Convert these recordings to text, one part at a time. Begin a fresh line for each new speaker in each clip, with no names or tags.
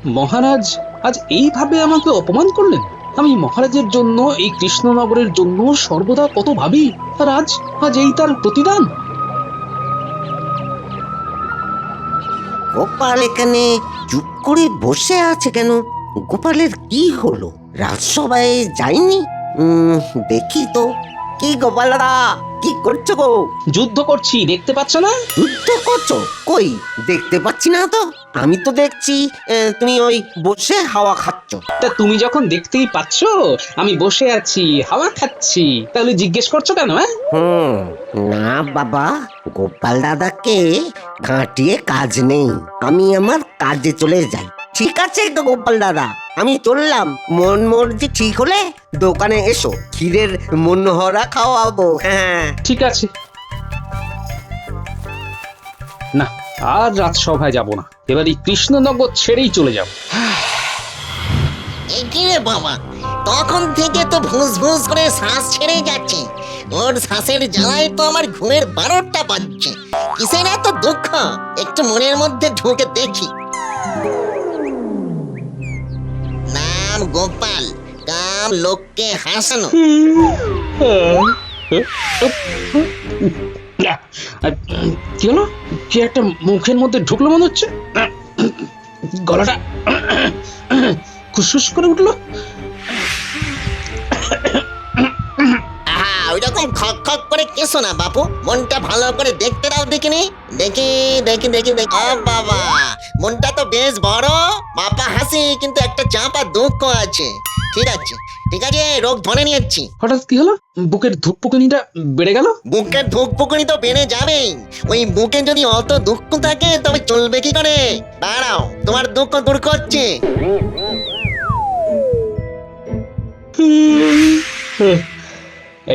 মহারাজ আজ এইভাবে আমাকে অপমান করলেন। আমি মহারাজের জন্য, এই কৃষ্ণনগরের জন্য সর্বদা কত ভাবি, আর আজ আজ এই তার প্রতিদান।
গোপাল এখানে চুপ করে বসে আছে কেন? গোপালের কি হলো? রাজসভায় যায়নি? দেখি তো। কি গোপালরা, কি করছো গো?
যুদ্ধ করছি, দেখতে পাচ্ছ না?
যুদ্ধ করছো? কই দেখতে পাচ্ছি না তো। আমি তো দেখছি তুমি ওই বসে হাওয়া খাচ্ছ।
তা তুমি যখন দেখতেই পাচ্ছ আমি বসে আছি, হাওয়া খাচ্ছি, তাহলে জিজ্ঞেস করছো কেন?
না বাবা, গোপাল দাদাকে ঘাঁটিয়ে কাজ নেই। আমি আমার কাজে চলে যাই। ঠিক আছে তো গোপাল দাদা, আমি চললাম। মন মর্জি ঠিক হলে দোকানে এসো, ক্ষীরের মনোহরা খাওয়াবো। হ্যাঁ
ঠিক আছে। না, আর রাজসভায় যাব না, এবার এই কৃষ্ণনগর ছেড়েই চলে যাব।
কি রে বাবা, তখন থেকে তো ভুস ভুস করে শ্বাস ছেড়ে যাচ্ছে। ওর শ্বাসের জ্বালায় তো আমার ঘুমের 12টা বাজছে। কিসের এত দুঃখ, একটু মনের মধ্যে ঢুকে দেখি। নাম গোপাল, কাম লোককে হাসানো।
কি হলো? কি একটা মুখের মধ্যে ঢুকলো মনে হচ্ছে। গলাটা খুশখুশ করে উঠলো।
ওইরকম খক খক করে কেসো না বাপু, মনটা ভালো করে দেখতে দাও। দেখিনি, দেখি দেখি দেখি দেখি। বাবা, মনটা তো বেশ বড়, বাপা হাসি, কিন্তু একটা চাপা দুঃখ আছে। ঠিক আছে ঠিক আছে, রোগ ধরে নিয়েছি।
হঠাৎ কি হলো? বুকের ধুকপুকুনিটা বেড়ে গেল।
বুকের ধুকপুকুনি তো বেড়ে যাবেই। ওই বুকে যদি অত দুঃখ থাকে তবে চলবে কি করে? দাঁড়াও, তোমার দুঃখ দূর করছি।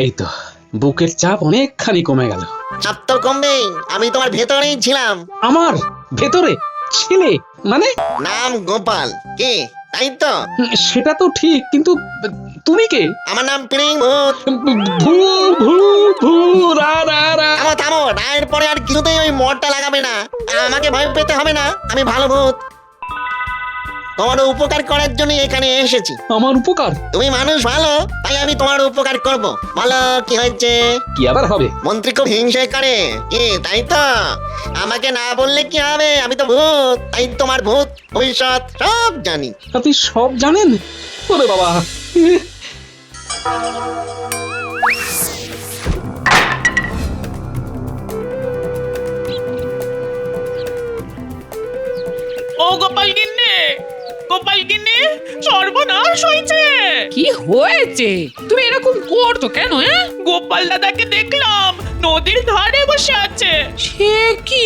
এই তো, বুকের চাপ অনেকখানি কমে গেল।
চাপ তো কমবেই, আমি তোমার ভেতরেই ছিলাম।
আমার ভেতরে ছিলে মানে?
নাম গোপাল, কে তাই তো?
সেটা তো ঠিক, কিন্তু তুমি কে?
আমার নাম পিরিং ভূত।
ভূ ভূ ভূ রা রা রা।
থামো থামো, রায়ের পরে আর কিছুতেই ওই মরটা লাগাবে না। আমাকে ভয় পেতে হবে না, আমি ভালো ভূত। তোমার উপকার করার জন্য এখানে এসেছি।
আমার উপকার?
তুমি মানুষ ভালো, তাই আমি তোমার উপকার করব। বলো কি হয়েছে?
কি আবার হবে?
মন্ত্রী খুব হিংসে করে, কি তাই তো? আমাকে না বললে কি হবে? আমি তো ভূত, তাই তোমার ভূত ভবিষ্যৎ সব জানি।
আপনি সব জানেন? ওরে বাবা!
ও গোপাল গিন্নি, গোপাল গিন্নি, সর্বনাশ হয়েছে।
কি হয়েছে? তুমি এরকম করছো কেন?
গোপাল দাদাকে দেখলাম নদীর ধারে বসে আছে।
সে কি,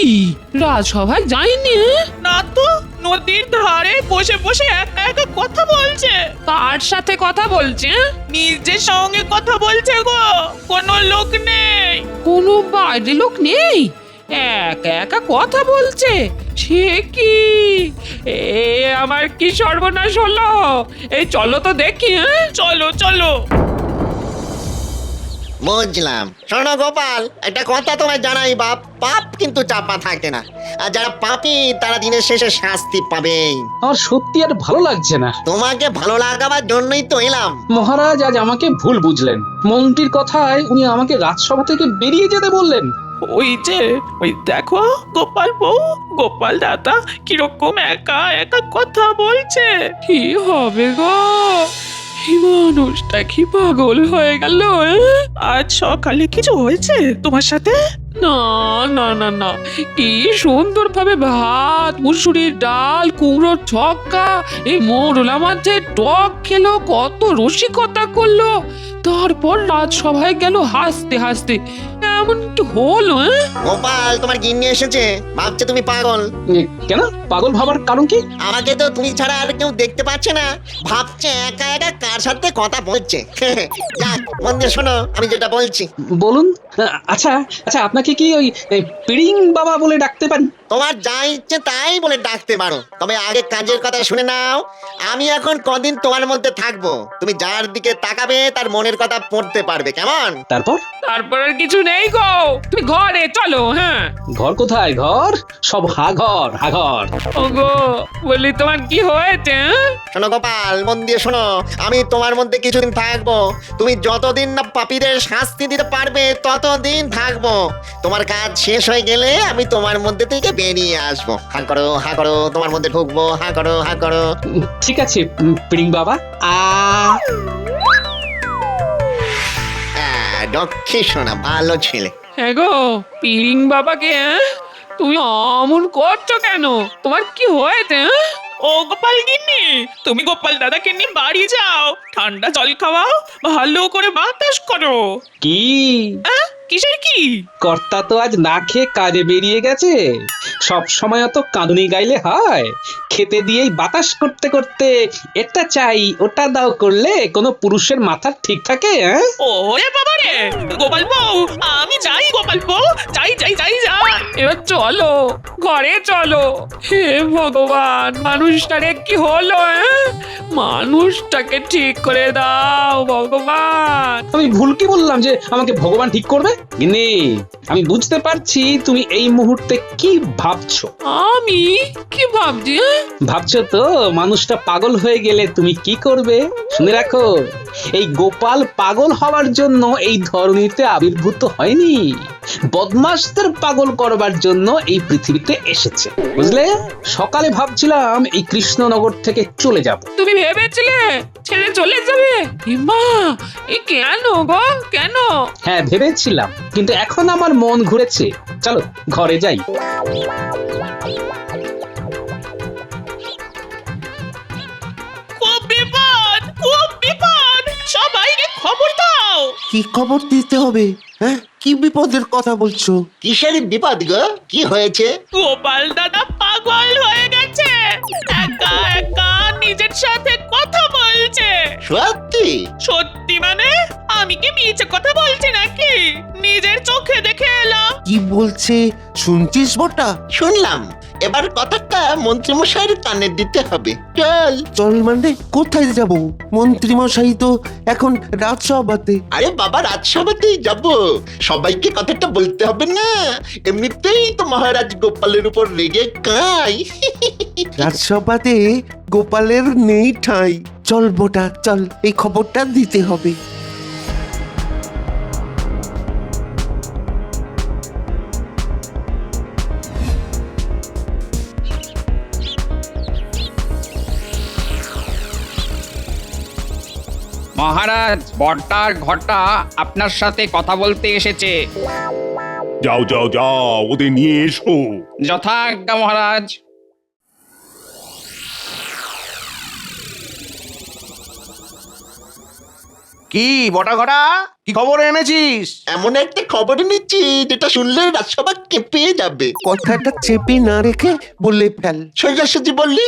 রাজসভায় যায়নি?
না তো, নদীর ধারে বসে বসে একা একা কথা বলছে।
কার সাথে কথা বলছে?
নিজের সঙ্গে কথা বলছে গো, কোনো লোক নেই।
কোনো বাইরে লোক নেই, একা একা কথা বলছে। সে কি, এ আমার কি সর্বনাশ হলো! এই চলো তো দেখি।
চলো চলো।
বুঝলাম। শোনো গোপাল, একটা কথা তোমায় জানাই বাপ, পাপ কিন্তু চাপা থাকে না। আর যারা পাপী তারা দিনের শেষে শাস্তি পাবে।
আমার সত্যি আর ভালো লাগছে না।
তোমাকে ভালো লাগাবার জন্যই তো এলাম।
মহারাজ আজ আমাকে ভুল বুঝলেন। মন্ত্রীর কথায় উনি আমাকে রাজসভা থেকে বেরিয়ে যেতে বললেন।
ওই যে, ওই দেখো গোপাল বউ, গোপাল দাদা কিরকম একা একা কথা বলছে।
কি হবে গো? এই মানুষটা কি পাগল হয়ে গেল?
আজ সকালে কিছু হয়েছে তোমার সাথে?
না না না না, কি সুন্দর ভাবে ভাত, মুসুরির ডাল, কুমড়োর ছক্কা, এই মোরলা মাছের টক খেলো, কত রসিকতা করলো, তারপর রাজসভায় গেল হাসতে হাসতে। এমন কি হলো?
গোপাল, তোমার গিন্নি এসেছে, ভাবছে তুমি পাগল।
কেন পাগল ভাবার কারণ কি?
আমাকে তো তুমি ছাড়া আর কেউ দেখতে পাচ্ছে না, ভাবছে একা একা কার সাথে কথা বলছে। যাক, মন দিয়ে শোনো আমি যেটা বলছি।
বলুন। আচ্ছা আচ্ছা, আপনাকে কি ওই পিড়িং বাবা বলে ডাকতে পারি?
তোমার যা ইচ্ছে তাই বলে ডাকতে পারো, তবে আগে কাজের কথা শুনে নাও। আমি এখন কদিন তোমার মধ্যে থাকবো, তুমি যার দিকে তাকাবে তার মনের কথা পড়তে পারবে, কেমন?
তারপর?
তারপর আর কিছু নেই গো, তুমি ঘরে চলো। হ্যাঁ
ঘর কোথায়? ঘর সব হাঘর হাঘর।
ওগো বলি তোমার কি হয়েছে?
শোনো গোপাল, মন দিয়ে শোনো, আমি তোমার মধ্যে কিছুদিন থাকবো। তুমি যতদিন না পাপীদের শাস্তি দিতে পারবে ততদিন থাকবো। তোমার কাজ শেষ হয়ে গেলে আমি তোমার মধ্যে থেকে বেরিয়ে আসবো। হা করো, তোমার মধ্যে ঢুকবো। হা করো।
ঠিক আছে পিড়িং বাবা।
দক্ষি শোনা, ভালো ছেলে।
হ্যাঁ গো পিরিং বাবাকে, তুমি অমন করছো কেন? তোমার কি হয়েছে?
ও গোপাল গিন্নি, তুমি গোপাল দাদাকে নিয়ে বাড়ি যাও, ঠান্ডা জল খাওয়াও, ভালো করে বাতাস করো।
কি
কিসের কি?
কর্তা তো আজ না খেয়ে কাজে বেরিয়ে গেছে। সব সময় অত কাঁদুনি গাইলে হয়? খেতে দিয়েই বাতাস করতে করতে এটা চাই ওটা দাও করলে কোনো পুরুষের মাথা ঠিক থাকে?
ওরে বাবা রে, গোপাল বউ, আমি যাই গোপাল বউ, যাই।
এবার চলো ঘরে চলো। হে ভগবান, মানুষটারে কি হলো? মানুষটাকে ঠিক করে দাও ভগবান।
আমি ভুল কি বললাম যে আমাকে ভগবান ঠিক করবে? গিন্নি, আমি বুঝতে পারছি তুমি এই মুহূর্তে কি ভাবছো।
আমি কি ভাবছি?
ভাবছো তো মানুষটা পাগল হয়ে গেলে তুমি কি করবে? শুনে রাখো, এই গোপাল পাগল হওয়ার জন্য এই ধরনীতে আবির্ভূত হয়নি, বদমাশদের পাগল করবার জন্য এই পৃথিবীতে এসেছে, বুঝলে? সকালে ভাবছিলাম এই কৃষ্ণনগর থেকে চলে যাব।
তুমি ভেবেছিলে ছেড়ে চলে যাবে? মা, এ কেন গো, কেন?
হ্যাঁ ভেবেছিলাম, কিন্তু এখন আমার মন ঘুরেছে। চলো ঘরে যাই।
খুব বিপদ, সবাইকে খবর দাও।
কি খবর দিতে হবে? হ্যাঁ, কি বিপদের কথা বলছো?
কিসের বিপদ গো? কি হয়েছে?
গোপাল দাদা পাগল হয়ে গেছে, একা একা নিজের সাথে কথা বলছে। সত্যি মানে? আমি কি মিছে কথা বলছি নাকি? নিজের চোখে দেখে এলাম।
কি বলছে শুনছিস বটা?
শুনলাম, এবার কথাটা মন্ত্রীমশাইয়ের কানে দিতে হবে।
চল মানে কোথায় যাব? মন্ত্রী মশাই তো এখন রাজসভাতে।
আরে বাবা, রাজসভাতেই যাব, সবাইকে কথাটা বলতে হবে না? এমনিতেই তো মহারাজ গোপালের উপর রেগে কাঁই।
রাজসভাতে গোপালের নেই ঠাঁই। চল বটা চল, এই খবরটা দিতে হবে।
মহারাজ, বর্তার ঘটা আপনার সাথে কথা বলতে এসেছে।
যাও ওদের নিয়ে এসো।
যথাজ্ঞা মহারাজ।
কি বটা ঘটা, কি খবর এনেছিস?
এমন একটা খবর নিচ্ছি যেটা শুনলে রাজসভা কেঁপে যাবে।
কথাটা চেপে না রেখে বলে ফেল।
সোজাসুজি বললি।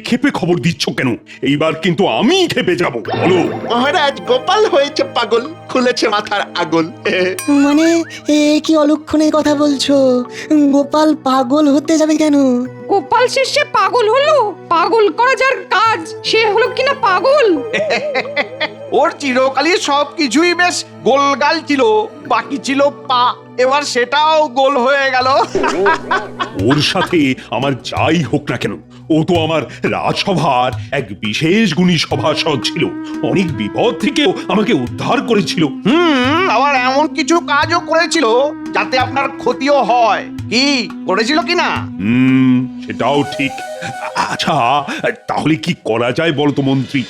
খেপে খবর দিচ্ছ কেন? এইবার কিন্তু আমি খেপে যাব। বলো।
মহারাজ গোপাল হয়েছে পাগল, খুলেছে মাথার আগল।
মানে এ কি অলক্ষণে কথা বলছো? গোপাল পাগল হতে যাবে কেন?
গোপাল শেষে পাগল হলো? পাগল করা যার কাজ সে হলো কিনা পাগল?
ওর চিরকালই সব কিছুই বেশ গোলগাল ছিল, বাকি ছিল পা, এবার সেটাও গোল হয়ে গেল।
ওর সাথে আমার যাই হোক না কেন, ও তো আমার রাজসভার এক বিশেষ গুণী সভাসদ ছিল। অনেক বিপদ থেকেও আমাকে উদ্ধার করেছিল।
আবার এমন কিছু কাজও করেছিল যাতে আপনার ক্ষতিও হয়। কি করেছিল কিনা?
সেটাও ঠিক। আচ্ছা, তাহলে কি করা যায় বলতো মন্ত্রী?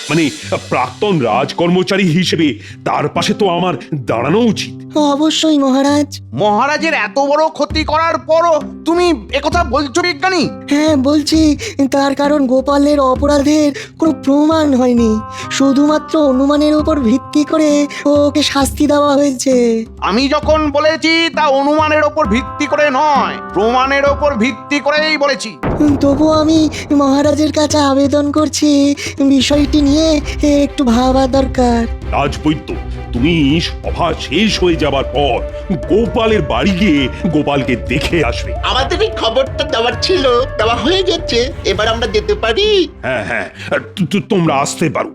মানে প্রাক্তন রাজকর্মচারী হিসেবে তার পাশে তো আমার দাঁড়ানো উচিত।
অবশ্যই মহারাজ।
মহারাজের এত বড় ক্ষতি করার পরও তুমি একথা বলছো বিজ্ঞানী?
হ্যাঁ বলছি, তার কারণ গোপালের অপরাধের কোনো প্রমাণ হয়নি, শুধুমাত্র অনুমানের উপর ভিত্তি করে ওকে শাস্তি দেওয়া হয়েছে।
আমি যখন বলেছি তা অনুমানের ওপর ভিত্তি করে নয়, প্রমাণের ওপর ভিত্তি করেই বলেছি।
তবু আমি মহারাজের কাছে আবেদন করছি, বিষয়টি নিয়ে একটু ভাবা দরকার।
রাজবৈদ্য, তুমি সভা শেষ হয়ে যাবার পর গোপালের বাড়ি গিয়ে গোপালকে দেখে আসবে।
আমাদের এই খবরটা দেওয়ার ছিল, দেওয়া হয়ে গেছে, এবার আমরা যেতে পারি।
হ্যাঁ হ্যাঁ, তোমরা আসতে পারো।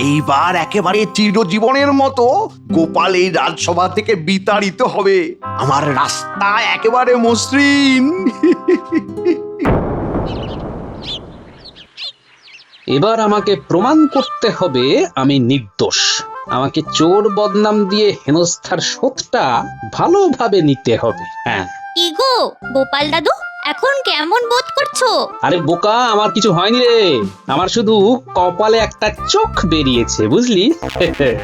এইবার একেবারে চিরজীবনের মতো গোপাল এই রাজসভা থেকে বিতাড়িত হবে। আমার রাস্তা একেবারে মসৃণ।
এবার আমাকে প্রমাণ করতে হবে আমি নির্দোষ। আমাকে চোর বদনাম দিয়ে হেনস্থার শোধটা ভালোভাবে নিতে হবে। হ্যাঁ,
কি গো গোপাল দাদু, এখন কেমন বোধ করছো?
আরে বোকা, আমার কিছু হয়নি রে। আমার শুধু কপালে একটা চোখ বেরিয়েছে, বুঝলি?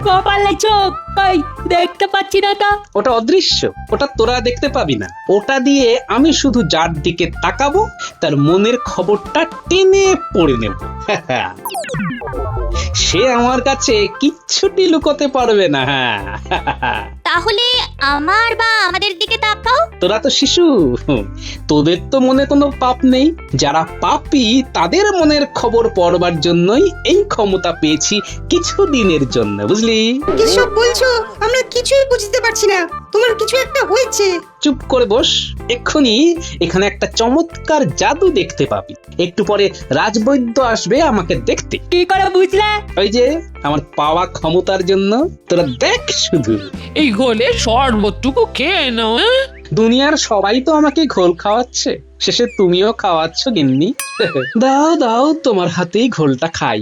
কপালে চোখ কই দেখতে পাচ্ছি না তো।
ওটা অদৃশ্য, ওটা তোরা দেখতে পাবি না। ওটা দিয়ে আমি শুধু যার দিকে তাকাবো তার মনের খবরটা টেনে পড়ে নেব। সে আমার কাছে কিচ্ছুটি লুকোতে পারবে না।
তাহলে আমার বা আমাদের দিকে তাকাও।
তোরা তো শিশু, তোদের তো মনে কোনো পাপ নেই। যারা পাপী তাদের মনের খবর পড়বার জন্যই এই ক্ষমতা পেয়েছি কিছু দিনের জন্য, বুঝলি?
কিসব বলছো? আমরা কিছুই বুঝতে পারছি না। তোমার কিছু একটা হয়েছে।
চুপ করে বস, এক্ষুনি এখানে একটা চমৎকার জাদু দেখতে পাবি। একটু পরে রাজবৈদ্য আসবে আমাকে দেখতে।
কি করে বুঝলে?
ওই যে আমার পাওয়া ক্ষমতার জন্য। তোরা দেখ শুধু।
এই ঘোলে শরবতটুকু খেয়ে নাও।
দুনিয়ার সবাই তো আমাকে ঘোল খাওয়াচ্ছে, শেষে তুমিও খাওয়াচ্ছ গিন্নি। দাও দাও, তোমার হাতেই ঘোলটা খাই।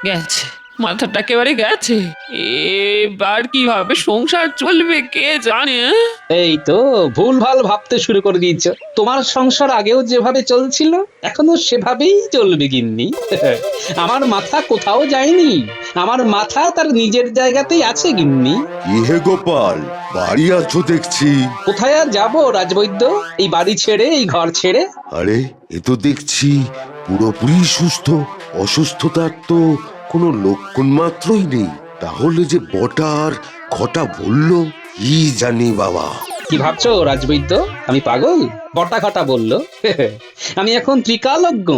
গেছে, মাথাটা একেবারে গেছে। এবার কিভাবে সংসার চলবে কে জানে।
এই তো ভুলভাল ভাবতে শুরু করে দিয়েছ। তোমার সংসার আগেও যেভাবে চলছিল এখনো সেভাবেই চলবে গিন্নি। আমার মাথা কোথাও যায়নি, আমার মাথা তার নিজের জায়গাতেই আছে গিন্নি।
ইহে গোপাল, বাড়ি আছো দেখছি।
কোথায় আর যাবো রাজবৈদ্য, এই বাড়ি ছেড়ে, এই ঘর ছেড়ে।
আরে এ তো দেখছি পুরোপুরি সুস্থ। অসুস্থতার তো কোনো লক্ষণ মাত্রই নেই। তাহলে যে বটার ঘটা বললো কি জানি বাবা।
কি ভাবছো রাজবৈদ্য, আমি পাগল? বটা ঘটা বললো? আমি এখন ত্রিকালজ্ঞ।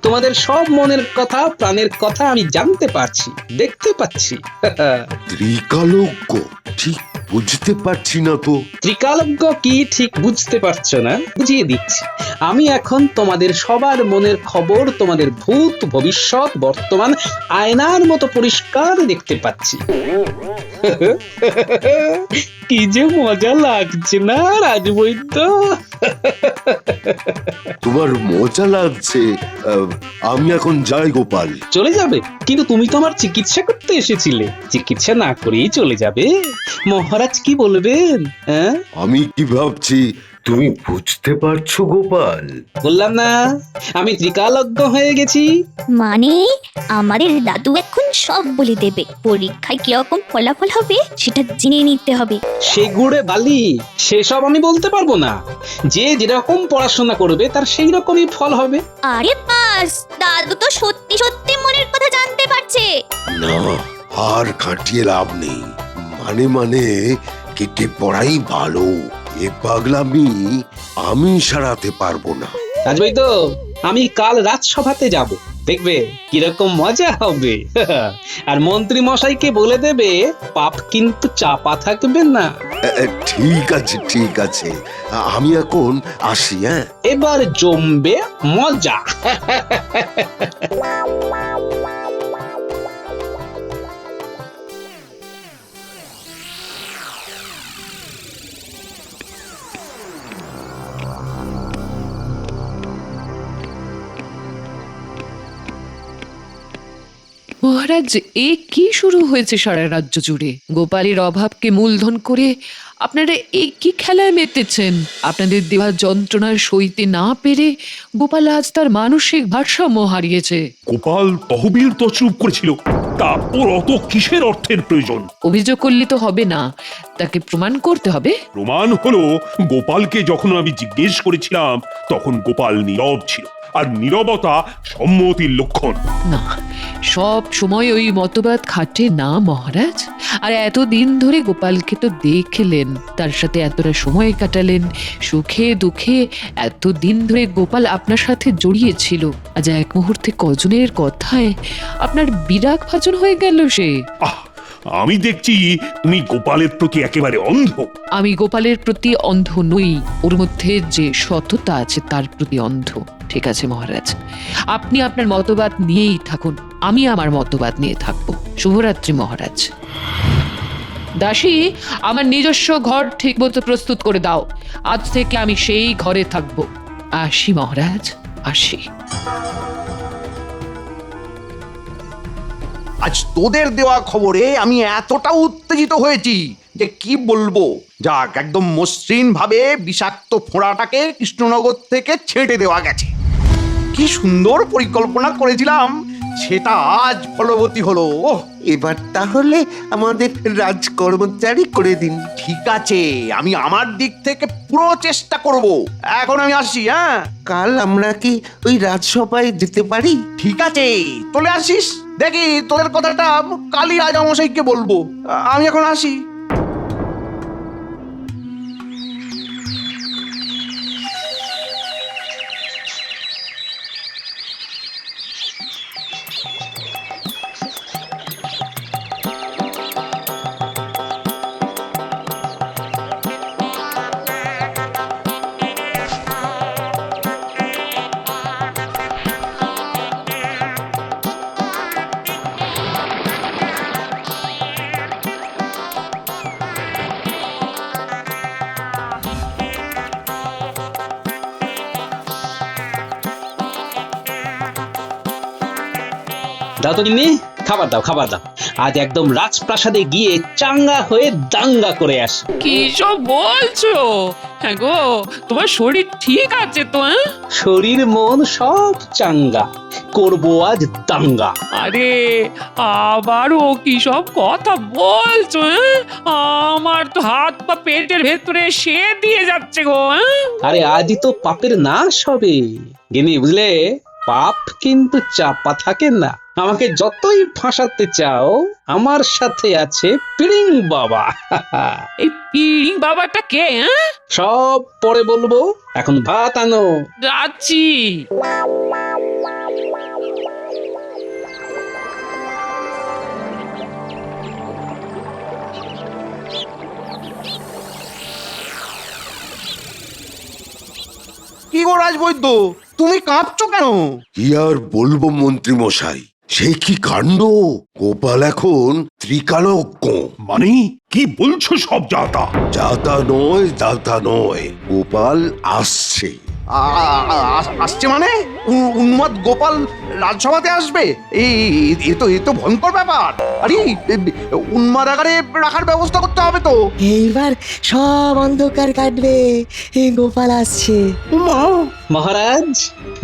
তোমাদের সব মনের কথা, প্রাণের কথা আমি জানতে পারছি, দেখতে পাচ্ছি।
ত্রিকালজ্ঞ? ঠিক বুঝতে পারছি না তো।
ত্রিকালজ্ঞ কি ঠিক বুঝতে পারছো না? বুঝিয়ে দিচ্ছি। আমি এখন তোমাদের সবার মনের খবর, তোমাদের ভূত ভবিষ্যৎ বর্তমান আয়নার মতো পরিষ্কার দেখতে পাচ্ছি। কি যে মজা লাগছে না রাজবৈদ্য?
তোমার মজা লাগছে? আমি এখন যাই গোপাল।
চলে যাবে? কিন্তু তুমি তো আমার চিকিৎসা করতে এসেছিলে, চিকিৎসা না করেই চলে যাবে? মহারাজ কি বলবেন? হ্যাঁ,
আমি কি ভাবছি তুমি বুঝতে পারছো গোপাল?
বললাম না আমি ত্রিকালজ্ঞ হয়ে গেছি।
মানে আমাদের দাদু এখন সব বলে দেবে। পরীক্ষায় কিরকম ফলাফল হবে সেটা জেনে নিতে হবে।
সে গুড়ে বালি, সেসব আমি বলতে পারবো না। যে যেরকম পড়াশোনা করবে তার সেই রকমই ফল হবে।
আরে বাস, দাদু তো সত্যি সত্যি মনের কথা জানতে পারছে।
না, আর খাটিয়ে লাভ নেই। মানে কেটে পড়াই ভালো। এ পাগলামি আমি সারাতে পারবো না।
রাজবৈদ্য, আমি কাল রাজসভাতে যাব, দেখবে কিরকম মজা হবে। আর মন্ত্রী মশাইকে বলে দেবে পাপ কিন্তু চাপা থাকবে না।
ঠিক আছে ঠিক আছে, আমি এখন আসি। হ্যাঁ,
এবার জমবে মজা।
মহারাজ, এ কি শুরু হয়েছে সারা রাজ্য জুড়ে? গোপালের অভাবকে মূলধন করে আপনারা এই কি খেলায় মেতেছেন? আপনাদের দেওয়া যন্ত্রণার সইতে না পেরে গোপাল আজ তার মানসিক ভারসাম্য হারিয়েছে।
গোপাল তহবিল তছরূপ করেছিল, তারপর অত কিসের অর্থের প্রয়োজন?
অভিযোগ করলে তো হবে না, তাকে প্রমাণ করতে হবে।
প্রমাণ হলো গোপালকে যখন আমি জিজ্ঞেস করেছিলাম তখন গোপাল নীরব ছিল। আর নীরবতা সম্মতির লক্ষণ।
না, সব সময় ওই মতবাদ খাটে না মহারাজ। আর এতদিন ধরে গোপালকে তো দেখলেন, তার সাথে এতটা সময় কাটালেন, সুখে দুঃখে এতদিন ধরে গোপাল আপনার সাথে জড়িয়েছিল। আজ এক মুহূর্তে কজনের কথায় আপনার বিরাগ ভাজন হয়ে গেল সে।
আহ, আমি দেখছি তুমি গোপালের প্রতি একেবারে অন্ধ।
আমি গোপালের প্রতি অন্ধ নই, ওর মধ্যে যে সততা আছে তার প্রতি অন্ধ। ঠিক আছে মহারাজ, আপনি আপনার মতবাদ নিয়েই থাকুন, আমি আমার মতবাদ নিয়ে থাকবো। শুভরাত্রি মহারাজ। দাসী, আমার নিজস্ব ঘর ঠিকমতো প্রস্তুত করে দাও, আজ থেকে আমি সেই ঘরে থাকবো। আসি মহারাজ, আসি।
আজ তোদের দেওয়া খবরে আমি এতটা উত্তেজিত হয়েছি যে কি বলবো। যাক, একদম মসৃণ ভাবে বিষাক্ত ফোঁড়াটাকে কৃষ্ণনগর থেকে ছেঁটে দেওয়া গেছে। কি সুন্দর পরিকল্পনা করেছিলাম, সেটা আজ ফলবতী হলো। ওহ,
এবার তাহলে আমাদের রাজকর্মচারী করে দিন।
ঠিক আছে, আমি আমার দিক থেকে পুরো চেষ্টা করব। এখন আমি আসি। হ্যাঁ,
কাল আমরা কি ওই রাজসভায় যেতে পারি?
ঠিক আছে, চলে আসিস। দেখি তোদের কথাটা কালই রাজামশাইকে বলবো। আমি এখন আসি।
দাও তো গিন্নি, খাবার দাও, খাবার দাও। আজ একদম রাজপ্রাসাদে গিয়ে চাঙ্গা হয়ে দাঙ্গা করে আসি।
কি সব বলছো? হ্যাঁ গো, তোমার শরীর ঠিক আছে তো?
শরীর মন সব চাঙ্গা, করবো আজ দাঙ্গা।
আরে আবারও কি সব কথা বলছো? আমার তো হাত পা পেটের ভেতরে সে দিয়ে যাচ্ছে গো।
আরে আজই তো পাপের নাশ হবে গিন্নি, বুঝলে? পাপ কিন্তু চাপা থাকে না। আমাকে যতই ফাঁসাতে চাও, আমার সাথে আছে পিড়িং বাবা।
এই পিড়িং বাবাটা কে?
সব পরে বলবো, এখন ভাত আনো।
যাচ্ছি।
কি গো রাজবৈদ্য, তুমি কাঁদছো কেন?
কি আর বলবো মন্ত্রী মশাই, সে কি কাণ্ড! গোপাল এখন ত্রিকালজ্ঞ।
মানে কি বলছো সব যাতা?
যাতা নয়, যাতা নয়, গোপাল আসছে।
আসছে মানে? উন্মাদ গোপাল রাজসভাতে আসবে? এ তো ভয়ঙ্কর ব্যাপার। আরে, উন্মাদ আকারে রাখার ব্যবস্থা করতে হবে তো।
এইবার সব অন্ধকার কাটবে, এই গোপাল আসছে।
মহারাজ,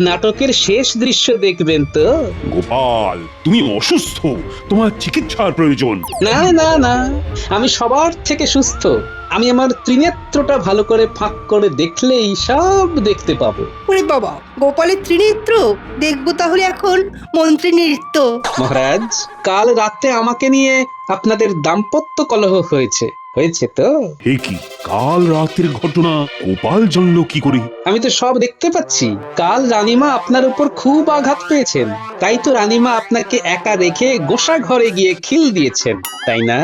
নাটকের শেষ দৃশ্য দেখবেন তো?
গোপাল, তুমি অসুস্থ, তোমার চিকিৎসার প্রয়োজন।
না না না, আমি সবার থেকে সুস্থ। আমি আমার ত্রিনেত্রটা ভালো করে ফাঁক করে দেখলেই সব দেখতে পাবো।
ওরে বাবা, গোপালের ত্রিনেত্র দেখবো তাহলে এখন মন্ত্রী নৃত্য।
মহারাজ, কাল রাতে আমাকে নিয়ে আপনাদের দাম্পত্য কলহ হয়েছে তো?
হে কি, কাল রাতের ঘটনা গোপাল জানলো কি করে?
আমি তো সব দেখতে পাচ্ছি। কাল রানীমা আপনার উপর খুব আঘাত পেয়েছেন, তাই তো রানীমা আপনাকে একা রেখে গোসা ঘরে গিয়ে খিল দিয়েছেন, তাই না?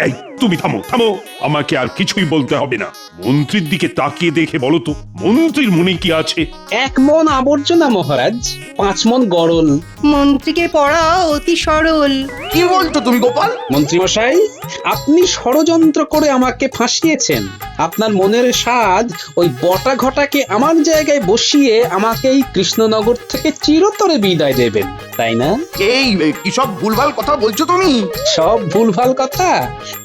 এই, তুমি থামো থামো, আমাকে আর কিছুই বলতে হবে না। মন্ত্রীর দিকে তাকিয়ে দেখে বলো তো, মন্ত্রীর মনে কি আছে?
1 মন আবর্জনা মহারাজ, 5 মন গরল।
মন্ত্রীকে পড়া অতি সরল।
কি বলছো তুমি গোপাল?
মন্ত্রী মশাই, আপনি ষড়যন্ত্র করে আমাকে ফাঁসিয়েছেন। আপনার মনের স্বাদ ওই বটা ঘটাকে আমার জায়গায় বসিয়ে আমাকে এই কৃষ্ণনগর থেকে চিরতরে বিদায় দেবেন, তাই না?
এই কি সব ভুলভাল কথা বলছো তুমি?
সব ভুলভাল কথা?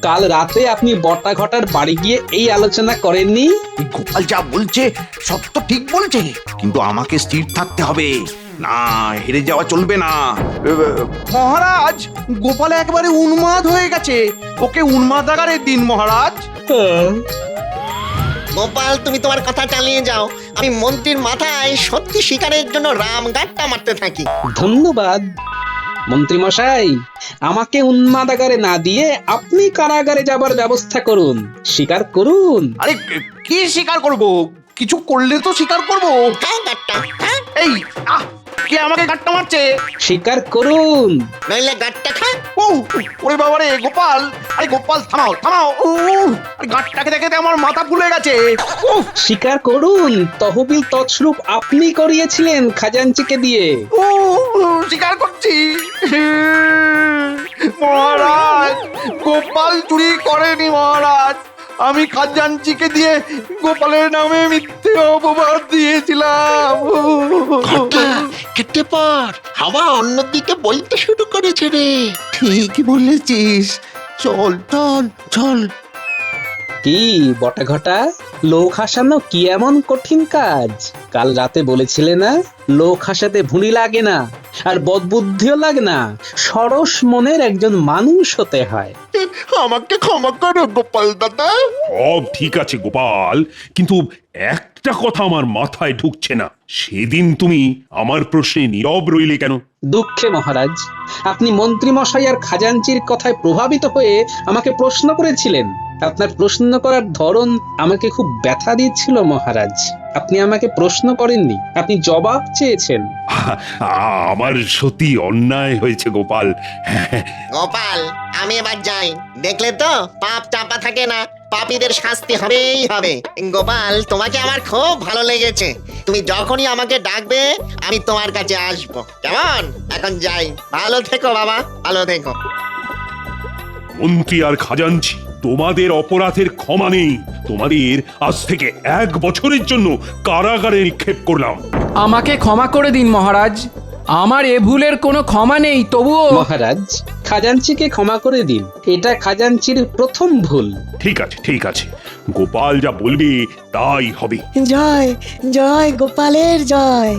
কাল রাতে আপনি বটা ঘটার বাড়ি গিয়ে এই আলোচনা করেননি?
গোপাল যা বলছে সব তো ঠিক বলছে, কিন্তু আমাকে স্থির থাকতে হবে। না, হেরে যাওয়া চলবে না। মহারাজ, গোপাল একেবারে উন্মাদ হয়ে গেছে, ওকে উন্মাদ আকারে দিন মহারাজ।
গোপাল, তুমি তোমার কথা চালিয়ে যাও। আমি মন্ত্রীর মাথায় সত্যি শিকারের জন্য রামগাট্টা মারতে থাকি।
ধন্যবাদ মন্ত্রী মশাই, আমাকে উন্মাদাগারে না দিয়ে আপনি কারাগারে যাবার ব্যবস্থা করুন, স্বীকার করুন।
আরে কি স্বীকার করব? কিছু করলে তো স্বীকার করব।
খাও গাট্টা, খা।
এই কে আমাকে গাট্টা মারছে?
স্বীকার করুন।
নইলে গাট্টা খা।
ও ওরে বাবা রে গোপাল, আরে গোপাল থামাও থামাও। আরে গাট্টাকে দেখে আমার মাথা ফুলে গেছে।
স্বীকার করুন, তহবিল তছরূপ আপনি করিয়েছিলেন খাজাঞ্চিকে দিয়ে।
ও স্বীকার করছি। মহারাজ, গোপাল চুরি করেনি মহারাজ। আমি খাজাঞ্চিকে দিয়ে গোপালের নামে মিথ্যে অপবাদ দিয়েছিলাম।
কেটে পর, হাওয়া অন্যদিকে বইতে শুরু করেছে রে।
ঠিক বলেছিস, চল চল চল।
কি বটা ঘটা, লোক হাসানো কি এমন কঠিন কাজ? কাল রাতে বলেছিলে না, লোক হাসাতে ভুঁড়ি লাগে না, আর বদবুদ্ধিও লাগে না, সরস মনের একজন মানুষ হতে হয়।
আমাকে ক্ষমা করো গোপাল দাদা।
সব ঠিক আছে গোপাল, কিন্তু একটা কথা আমার মাথায় ঢুকছে না। সেদিন তুমি আমার প্রশ্নে নীরব রইলে কেন?
দুঃখে মহারাজ, আপনি মন্ত্রী মশাই আর খাজাঞ্চির কথায় প্রভাবিত হয়ে আমাকে প্রশ্ন করেছিলেন। আপনার প্রশ্ন করার ধরন আমাকে খুব ব্যথা দিচ্ছিল মহারাজ। আপনি আমাকে প্রশ্ন করেননি, আপনি জবাব চেয়েছেন।
আমার সত্যি অন্যায় হয়েছে গোপাল।
গোপাল, আমি এবার যাই। দেখলে তো, পাপ চাপা থাকে না, পাপীদের শাস্তি হবেই হবে। গোপাল, তোমাকে আমার খুব ভালো লেগেছে। তুমি যখনই আমাকে ডাকবে আমি তোমার কাছে আসবো, কেমন? এখন যাই। ভালো থেকো বাবা, ভালো থেকো।
মন্ত্রী আর খাজাঞ্চি, তোমাদের অপরাধের ক্ষমা নেই। তোমাদের আজ থেকে 1 বছরের জন্য কারাগারে নিক্ষেপ করলাম।
আমাকে ক্ষমা করে দিন মহারাজ, আমার এ ভুলের কোনো ক্ষমা নেই। তবুও
মহারাজ, খাজাঞ্চিকে ক্ষমা করে দিন, এটা খাজাঞ্চির প্রথম ভুল।
ঠিক আছে ঠিক আছে, গোপাল যা বলবে তাই হবে।
জয় জয় গোপালের জয়।